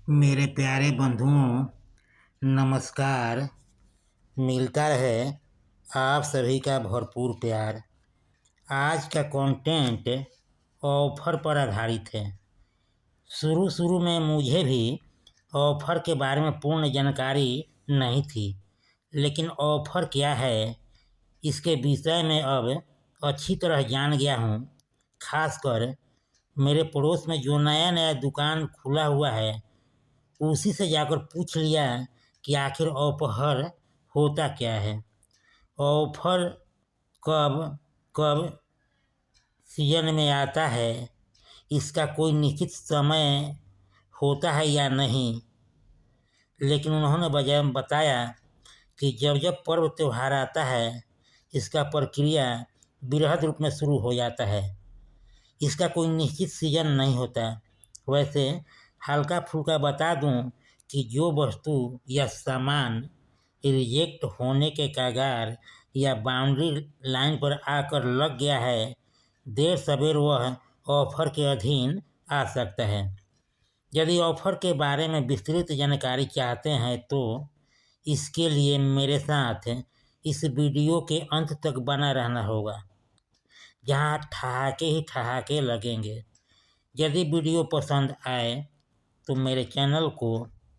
मेरे प्यारे बंधुओं, नमस्कार। मिलता है आप सभी का भरपूर प्यार। आज का कंटेंट ऑफ़र पर आधारित है। शुरू शुरू में मुझे भी ऑफ़र के बारे में पूर्ण जानकारी नहीं थी, लेकिन ऑफ़र क्या है इसके विषय में अब अच्छी तरह जान गया हूँ। खासकर मेरे पड़ोस में जो नया नया दुकान खुला हुआ है उसी से जाकर पूछ लिया कि आखिर ऑफर होता क्या है, ऑफर कब कब सीजन में आता है, इसका कोई निश्चित समय होता है या नहीं। लेकिन उन्होंने बताया कि जब जब पर्व त्यौहार आता है इसका प्रक्रिया बृहद रूप में शुरू हो जाता है। इसका कोई निश्चित सीजन नहीं होता। वैसे हल्का फुल्का बता दूं कि जो वस्तु या सामान रिजेक्ट होने के कगार या बाउंड्री लाइन पर आकर लग गया है, देर सवेर वह ऑफर के अधीन आ सकता है। यदि ऑफर के बारे में विस्तृत जानकारी चाहते हैं तो इसके लिए मेरे साथ इस वीडियो के अंत तक बना रहना होगा, जहां ठहाके ही ठहाके लगेंगे। यदि वीडियो पसंद आए तो मेरे चैनल को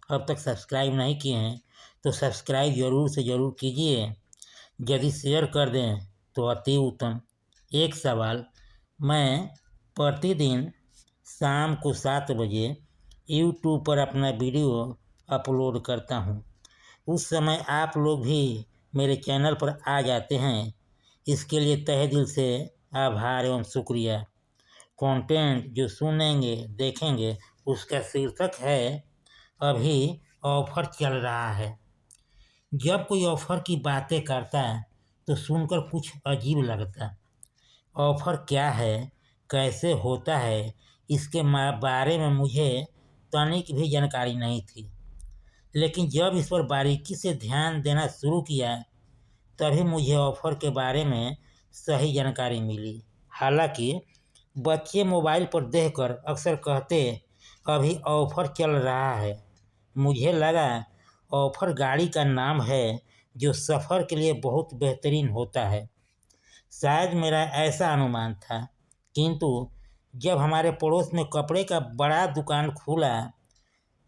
अब तक सब्सक्राइब नहीं किए हैं तो सब्सक्राइब ज़रूर से ज़रूर कीजिए। यदि शेयर कर दें तो अति उत्तम। एक सवाल, मैं प्रतिदिन शाम को 7 बजे यूट्यूब पर अपना वीडियो अपलोड करता हूं। उस समय आप लोग भी मेरे चैनल पर आ जाते हैं। इसके लिए तहे दिल से आभार एवं शुक्रिया। कंटेंट जो सुनेंगे देखेंगे उसका शीर्षक है अभी ऑफर चल रहा है। जब कोई ऑफर की बातें करता है तो सुनकर कुछ अजीब लगता। ऑफर क्या है, कैसे होता है, इसके बारे में मुझे तनिक भी जानकारी नहीं थी। लेकिन जब इस पर बारीकी से ध्यान देना शुरू किया तभी मुझे ऑफर के बारे में सही जानकारी मिली। हालांकि बच्चे मोबाइल पर देखकर अक्सर कहते अभी ऑफर चल रहा है। मुझे लगा ऑफर गाड़ी का नाम है जो सफ़र के लिए बहुत बेहतरीन होता है। शायद मेरा ऐसा अनुमान था, किंतु जब हमारे पड़ोस में कपड़े का बड़ा दुकान खुला,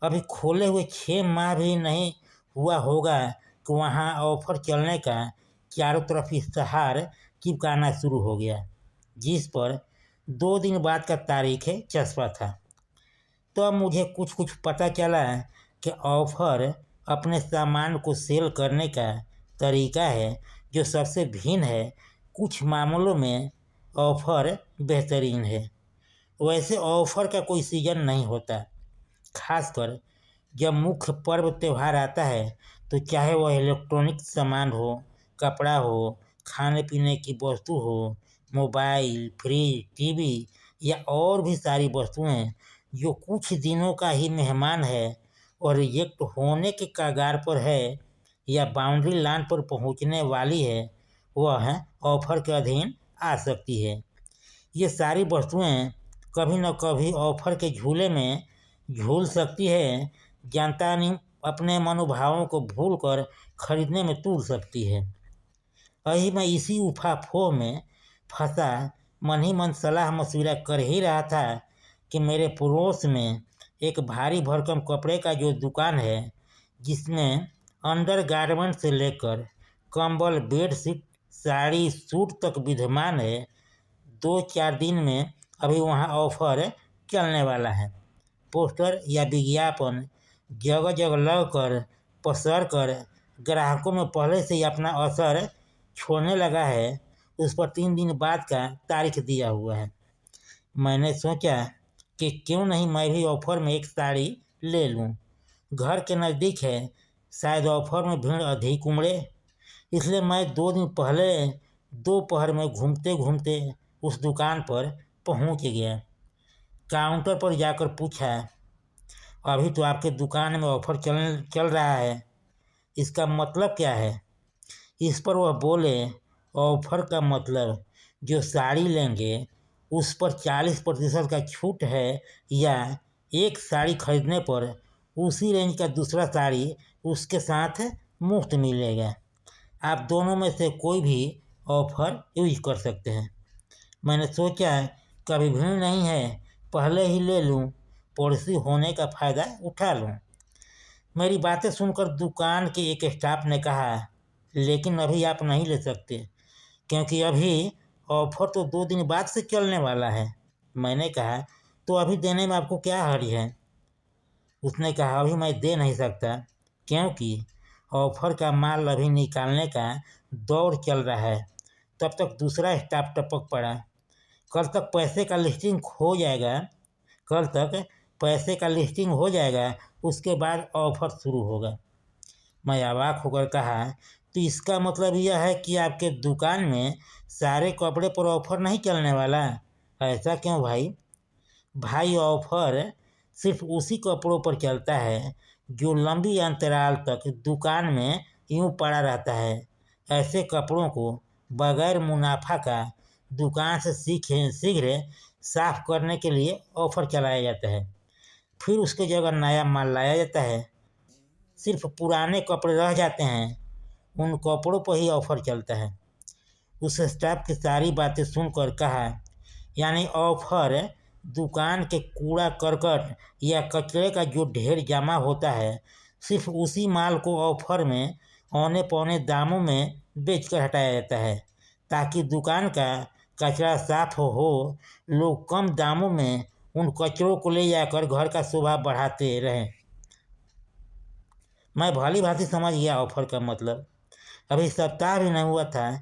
अभी खोले हुए 6 माह भी नहीं हुआ होगा कि वहाँ ऑफर चलने का चारों तरफ इश्तहार चिपकाना शुरू हो गया, जिस पर 2 दिन बाद का तारीख चस्पा था। तो अब मुझे कुछ कुछ पता चला कि ऑफर अपने सामान को सेल करने का तरीका है जो सबसे भिन्न है। कुछ मामलों में ऑफर बेहतरीन है। वैसे ऑफर का कोई सीजन नहीं होता। खासकर जब मुख्य पर्व त्यौहार आता है तो चाहे वह इलेक्ट्रॉनिक सामान हो, कपड़ा हो, खाने पीने की वस्तु हो, मोबाइल, फ्रिज, टीवी या और भी सारी वस्तुएं जो कुछ दिनों का ही मेहमान है और रिजेक्ट होने के कगार पर है या बाउंड्री लाइन पर पहुंचने वाली है, वह ऑफर के अधीन आ सकती है। ये सारी वस्तुएं कभी न कभी ऑफर के झूले में झूल सकती है। जनता नहीं अपने मनोभावों को भूलकर खरीदने में तुल सकती है। अभी मैं इसी उफाफोह में फंसा मन ही मन सलाह मशविरा कर ही रहा था कि मेरे पड़ोस में एक भारी भरकम कपड़े का जो दुकान है, जिसमें अंडर गारमेंट से लेकर कंबल, बेडशीट, साड़ी, सूट तक विद्यमान है, 2-4 दिन में अभी वहाँ ऑफर चलने वाला है। पोस्टर या विज्ञापन जगह जगह लगकर पसर कर ग्राहकों में पहले से ही अपना असर छोड़ने लगा है। उस पर 3 दिन बाद का तारीख दिया हुआ है। मैंने सोचा कि क्यों नहीं मैं भी ऑफर में एक साड़ी ले लूं। घर के नज़दीक है, शायद ऑफर में भीड़ अधिक उमड़े। इसलिए मैं 2 दिन पहले दोपहर में घूमते घूमते उस दुकान पर पहुंच गया। काउंटर पर जाकर पूछा, अभी तो आपके दुकान में ऑफर चल रहा है, इसका मतलब क्या है? इस पर वह बोले, ऑफर का मतलब जो साड़ी लेंगे उस पर 40% का छूट है, या एक साड़ी खरीदने पर उसी रेंज का दूसरा साड़ी उसके साथ मुफ्त मिलेगा। आप दोनों में से कोई भी ऑफ़र यूज कर सकते हैं। मैंने सोचा कभी भीड़ नहीं है, पहले ही ले लूं, पड़ोसी होने का फ़ायदा उठा लूं। मेरी बातें सुनकर दुकान के एक स्टाफ ने कहा, लेकिन अभी आप नहीं ले सकते, क्योंकि अभी ऑफ़र तो 2 दिन बाद से चलने वाला है। मैंने कहा, तो अभी देने में आपको क्या हर्ज है? उसने कहा, अभी मैं दे नहीं सकता, क्योंकि ऑफ़र का माल अभी निकालने का दौर चल रहा है। तब तक दूसरा स्टाफ टपक पड़ा, कल तक पैसे का लिस्टिंग हो जाएगा, उसके बाद ऑफ़र शुरू होगा। मैं अवाक होकर कहा, तो इसका मतलब यह है कि आपके दुकान में सारे कपड़े पर ऑफ़र नहीं चलने वाला? ऐसा क्यों भाई? भाई, ऑफ़र सिर्फ उसी कपड़ों पर चलता है जो लंबी अंतराल तक दुकान में यूँ पड़ा रहता है। ऐसे कपड़ों को बगैर मुनाफा का दुकान से शीघ्र साफ करने के लिए ऑफ़र चलाया जाता है। फिर उसके जगह नया माल लाया जाता है। सिर्फ पुराने कपड़े रह जाते हैं, उन कपड़ों पर ही ऑफ़र चलता है। उस स्टाफ की सारी बातें सुनकर कहा, यानी ऑफ़र दुकान के कूड़ा करकट या कचरे का जो ढेर जमा होता है, सिर्फ उसी माल को ऑफ़र में औने पौने दामों में बेचकर हटाया जाता है, ताकि दुकान का कचरा साफ हो, लोग कम दामों में उन कचरों को ले जाकर घर का शोभा बढ़ाते रहें। मैं भली भांति समझ गया ऑफ़र का मतलब। अभी सप्ताह भी नहीं हुआ था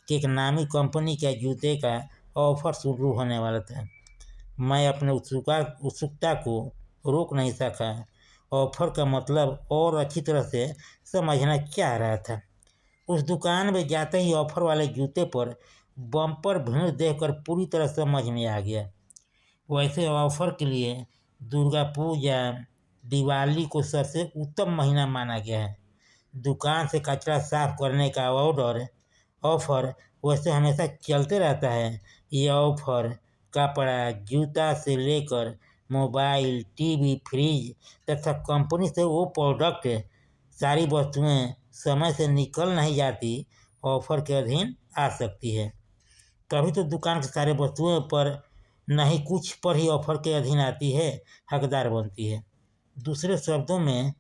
कि एक नामी कंपनी के जूते का ऑफ़र शुरू होने वाला था। मैं अपने उत्सुकता को रोक नहीं सका। ऑफ़र का मतलब और अच्छी तरह से समझना चाह रहा था। उस दुकान में जाते ही ऑफ़र वाले जूते पर बम्पर भीड़ देखकर पूरी तरह समझ में आ गया। वैसे ऑफ़र के लिए दुर्गा पूजा, दिवाली को सबसे उत्तम महीना माना गया है। दुकान से कचरा साफ करने का ऑफ़र वैसे हमेशा चलते रहता है। ये ऑफ़र कपड़ा, जूता से लेकर मोबाइल, टीवी, फ्रिज तथा कंपनी से वो प्रोडक्ट, सारी वस्तुएं समय से निकल नहीं जाती, ऑफ़र के अधीन आ सकती है। तभी तो दुकान की सारी वस्तुओं पर नहीं, कुछ पर ही ऑफ़र के अधीन आती है, हकदार बनती है। दूसरे शब्दों में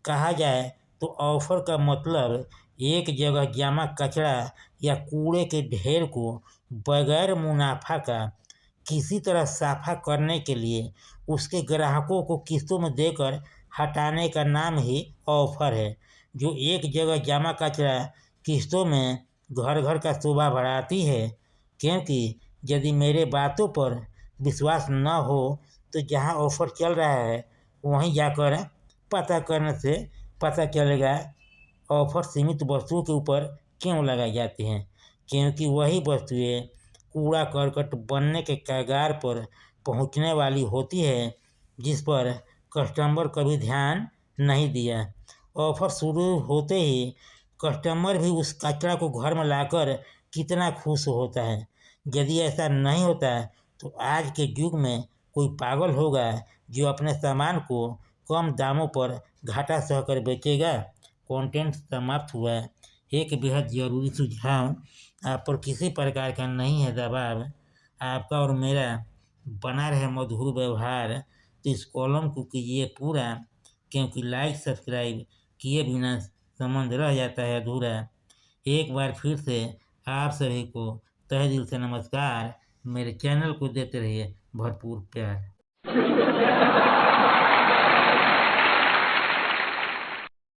कहा जाए तो ऑफ़र का मतलब एक जगह जमा कचरा या कूड़े के ढेर को बगैर मुनाफा का किसी तरह साफा करने के लिए उसके ग्राहकों को किस्तों में देकर हटाने का नाम ही ऑफ़र है। जो एक जगह जमा कचरा किस्तों में घर घर का शोभा बढ़ाती है। क्योंकि यदि मेरे बातों पर विश्वास न हो तो जहाँ ऑफ़र चल रहा है वहीं जाकर पता करने से पता चलेगा ऑफ़र सीमित वस्तुओं के ऊपर क्यों लगाई जाती हैं। क्योंकि वही वस्तुएं कूड़ा करकट बनने के कगार पर पहुंचने वाली होती है, जिस पर कस्टमर कभी ध्यान नहीं दिया। ऑफ़र शुरू होते ही कस्टमर भी उस कचरा को घर में लाकर कितना खुश होता है। यदि ऐसा नहीं होता तो आज के युग में कोई पागल होगा जो अपने सामान को कम दामों पर घाटा सहकर बेचेगा। कंटेंट समाप्त हुआ। एक बेहद ज़रूरी सुझाव, आप पर किसी प्रकार का नहीं है दबाव, आपका और मेरा बना रहे मधुर व्यवहार, तो इस कॉलम को कीजिए पूरा, क्योंकि लाइक सब्सक्राइब किए बिना संबंध रह जाता है अधूरा। एक बार फिर से आप सभी को तहे दिल से नमस्कार। मेरे चैनल को देते रहिए भरपूर प्यार।